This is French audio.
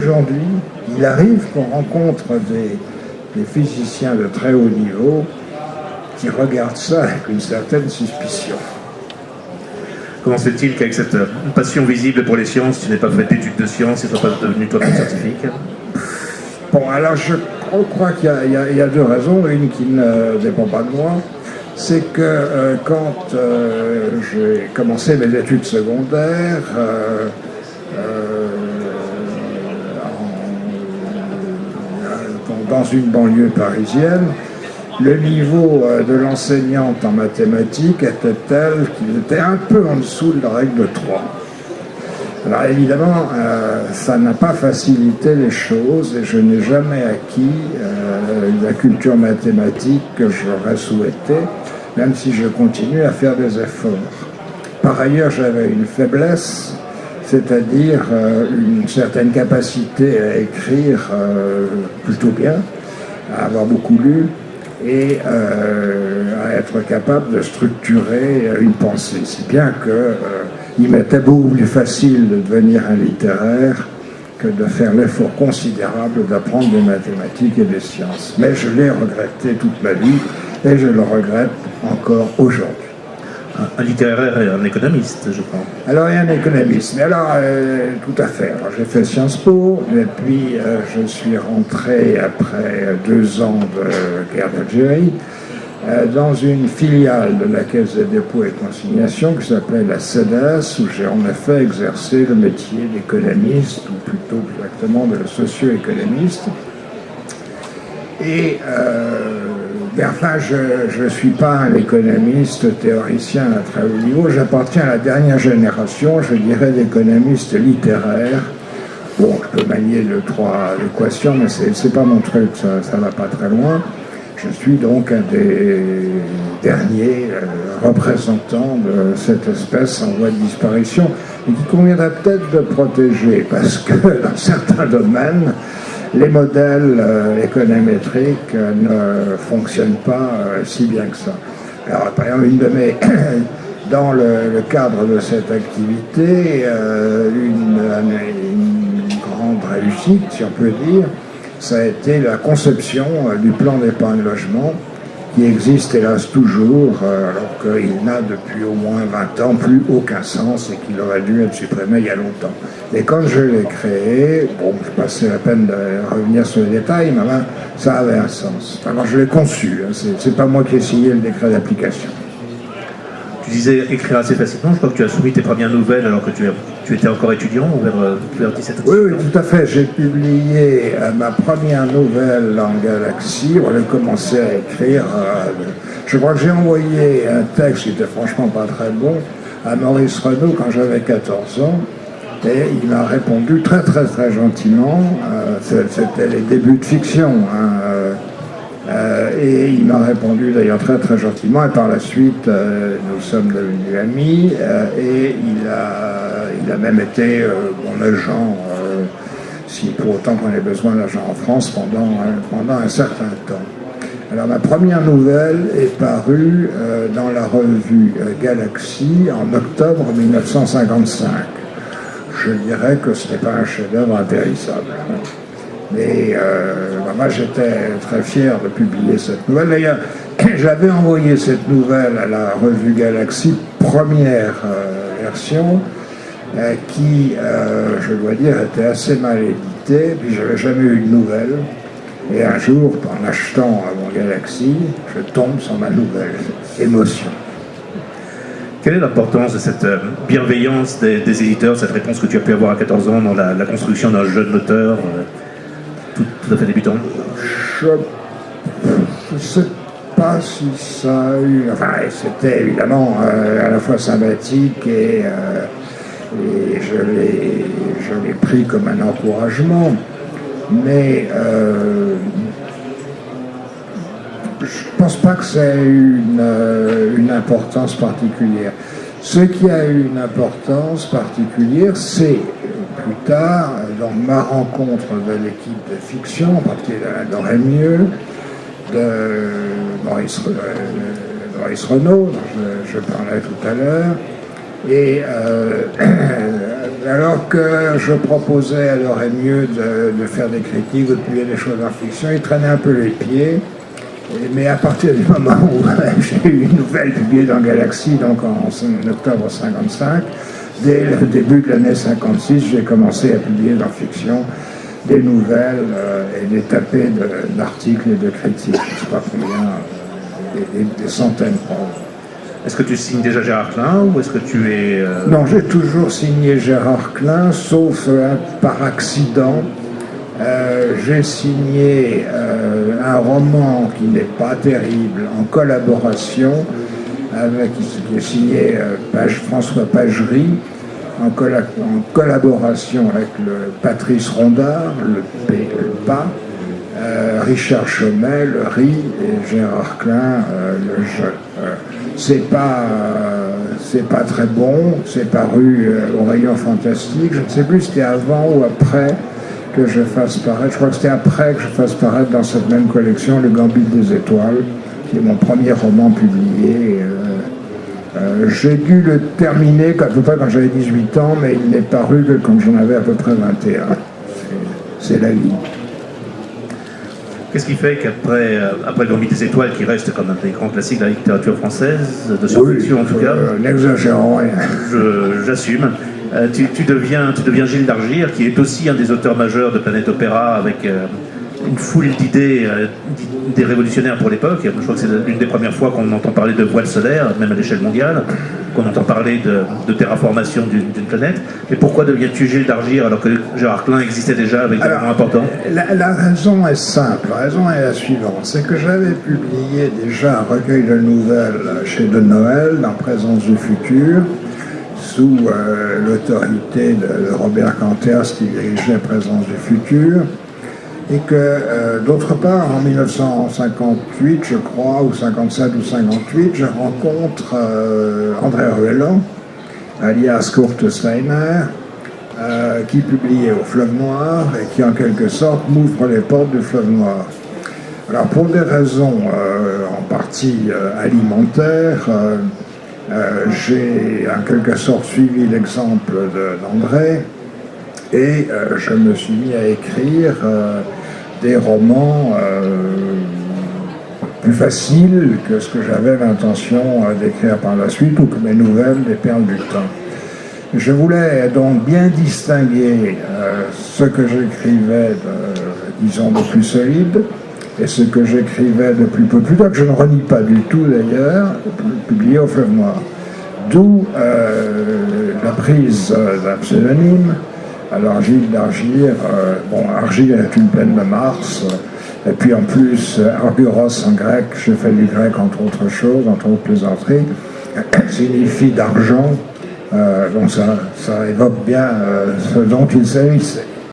aujourd'hui, il arrive qu'on rencontre des physiciens de très haut niveau qui regardent ça avec une certaine suspicion. Comment se fait-il qu'avec cette passion visible pour les sciences, tu n'aies pas fait d'études de sciences et ne sois pas devenu toi-même scientifique? Bon, alors je crois qu'il y a deux raisons. Une qui ne dépend pas de moi, c'est que quand j'ai commencé mes études secondaires, dans une banlieue parisienne, le niveau de l'enseignante en mathématiques était tel qu'il était un peu en dessous de la règle de 3. Alors évidemment, ça n'a pas facilité les choses et je n'ai jamais acquis la culture mathématique que j'aurais souhaité, même si je continue à faire des efforts. Par ailleurs, j'avais une faiblesse, c'est-à-dire une certaine capacité à écrire plutôt bien, à avoir beaucoup lu, et à être capable de structurer une pensée. Si bien qu'il m'était beaucoup plus facile de devenir un littéraire que de faire l'effort considérable d'apprendre des mathématiques et des sciences. Mais je l'ai regretté toute ma vie et je le regrette encore aujourd'hui. Un littéraire et un économiste, je crois. Alors, il y a un économiste, mais alors, tout à fait. Alors, j'ai fait Sciences Po, et puis je suis rentré après 2 ans de guerre d'Algérie dans une filiale de la Caisse des dépôts et consignations qui s'appelait la CEDES, où j'ai en effet exercé le métier d'économiste, ou plutôt exactement de socio-économiste. Et enfin, je ne suis pas un économiste théoricien à très haut niveau, j'appartiens à la dernière génération, je dirais, d'économistes littéraires. Bon, je peux manier le 3 équations, mais c'est pas mon truc, ça va pas très loin. Je suis donc un des derniers représentants de cette espèce en voie de disparition, et qui conviendrait peut-être de protéger, parce que dans certains domaines, les modèles économétriques ne fonctionnent pas si bien que ça. Alors, par exemple, dans le cadre de cette activité, une grande réussite, si on peut dire, ça a été la conception du plan d'épargne logement, qui existe hélas toujours, alors qu'il n'a depuis au moins 20 ans plus aucun sens et qu'il aurait dû être supprimé il y a longtemps. Et quand je l'ai créé, bon, je passais la peine de revenir sur les détails, mais ben, ça avait un sens. Alors je l'ai conçu, hein, c'est pas moi qui ai signé le décret d'application. Tu disais écrire assez facilement, je crois que tu as soumis tes premières nouvelles alors que tu étais encore étudiant, vers 17 ans. Oui, tout à fait. J'ai publié ma première nouvelle en Galaxy. J'ai commencé à écrire. Je crois que j'ai envoyé un texte qui était franchement pas très bon à Maurice Renaud quand j'avais 14 ans. Et il m'a répondu très très très gentiment. C'était les débuts de fiction. Et il m'a répondu d'ailleurs très très gentiment, et par la suite nous sommes devenus amis, et il a même été mon agent, si pour autant qu'on ait besoin d'agent en France, pendant un certain temps. Alors ma première nouvelle est parue dans la revue Galaxy en octobre 1955. Je dirais que ce n'est pas un chef-d'œuvre impérissable. Mais moi j'étais très fier de publier cette nouvelle. D'ailleurs, j'avais envoyé cette nouvelle à la revue Galaxy, première version, qui, je dois dire, était assez mal éditée, puis j'avais jamais eu de nouvelle. Et un jour, en achetant mon Galaxy, je tombe sur ma nouvelle. Émotion. Quelle est l'importance de cette bienveillance des éditeurs, cette réponse que tu as pu avoir à 14 ans dans la construction d'un jeune auteur tout à fait débutant? Je ne sais pas si ça a eu... Enfin, c'était évidemment à la fois sympathique et je l'ai pris comme un encouragement. Mais je ne pense pas que ça ait eu une importance particulière. Ce qui a eu une importance particulière, c'est plus tard, dans ma rencontre de l'équipe de fiction, en particulier dans Rémieux, de Maurice Renaud, dont je parlais tout à l'heure, Et alors que je proposais elle aurait mieux de faire des critiques ou de publier des choses en fiction, il traînait un peu les pieds. Mais à partir du moment où j'ai eu une nouvelle publiée dans Galaxy, donc en octobre 55, dès le début de l'année 56, j'ai commencé à publier dans fiction des nouvelles et des tapés d'articles et de critiques, je ne sais pas combien, des centaines. Est-ce que tu signes déjà Gérard Klein ou est-ce que tu es... Non, j'ai toujours signé Gérard Klein, sauf par accident. J'ai signé un roman qui n'est pas terrible en collaboration avec, qui est signé François Pagerie, en collaboration avec le Patrice Rondard, le P, le PA, Richard Chomel, le RI, et Gérard Klein, le J. C'est pas très bon, c'est paru au Rayon Fantastique, je ne sais plus si c'était avant ou après que je fasse paraître, je crois que c'était après que je fasse paraître dans cette même collection Le Gambit des Étoiles, qui est mon premier roman publié. J'ai dû le terminer à peu près quand j'avais 18 ans, mais il n'est paru que quand j'en avais à peu près 21. C'est la vie. Qu'est-ce qui fait qu'après Le Gambit des Étoiles, qui reste comme un des grands classiques de la littérature française, de science-fiction en tout cas, n'exagérons rien. J'assume. Tu deviens Gilles Dargir, qui est aussi un des auteurs majeurs de Planète Opéra, avec une foule d'idées révolutionnaires pour l'époque. Je crois que c'est l'une des premières fois qu'on entend parler de voile solaire, même à l'échelle mondiale, qu'on entend parler de terraformation d'une planète. Mais pourquoi deviens-tu Gilles Dargir alors que Gérard Klein existait déjà avec des romans importants? La raison est simple, la raison est la suivante, c'est que j'avais publié déjà un recueil de nouvelles chez De Noël, dans Présence du futur, sous l'autorité de Robert Canters qui dirigeait Présence du futur, et que d'autre part, en 1958, je crois, ou 57 ou 58, je rencontre André Ruellan, alias Kurt Steiner, qui publiait au Fleuve Noir et qui en quelque sorte m'ouvre les portes du Fleuve Noir. Alors pour des raisons en partie alimentaires, j'ai en quelque sorte suivi l'exemple d'André et je me suis mis à écrire des romans plus faciles que ce que j'avais l'intention d'écrire par la suite, ou que mes nouvelles des Perles du temps. Je voulais donc bien distinguer ce que j'écrivais, disons, de plus solide, et ce que j'écrivais de plus populaire, que je ne renie pas du tout d'ailleurs, publié au Fleuve Noir. D'où la prise d'un pseudonyme. Alors Gilles Dargir, Argile est une plaine de Mars, et puis en plus Argyros en grec, j'ai fait du grec entre autres choses, entre autres plaisanteries, signifie d'argent, donc ça évoque bien ce dont il s'agit.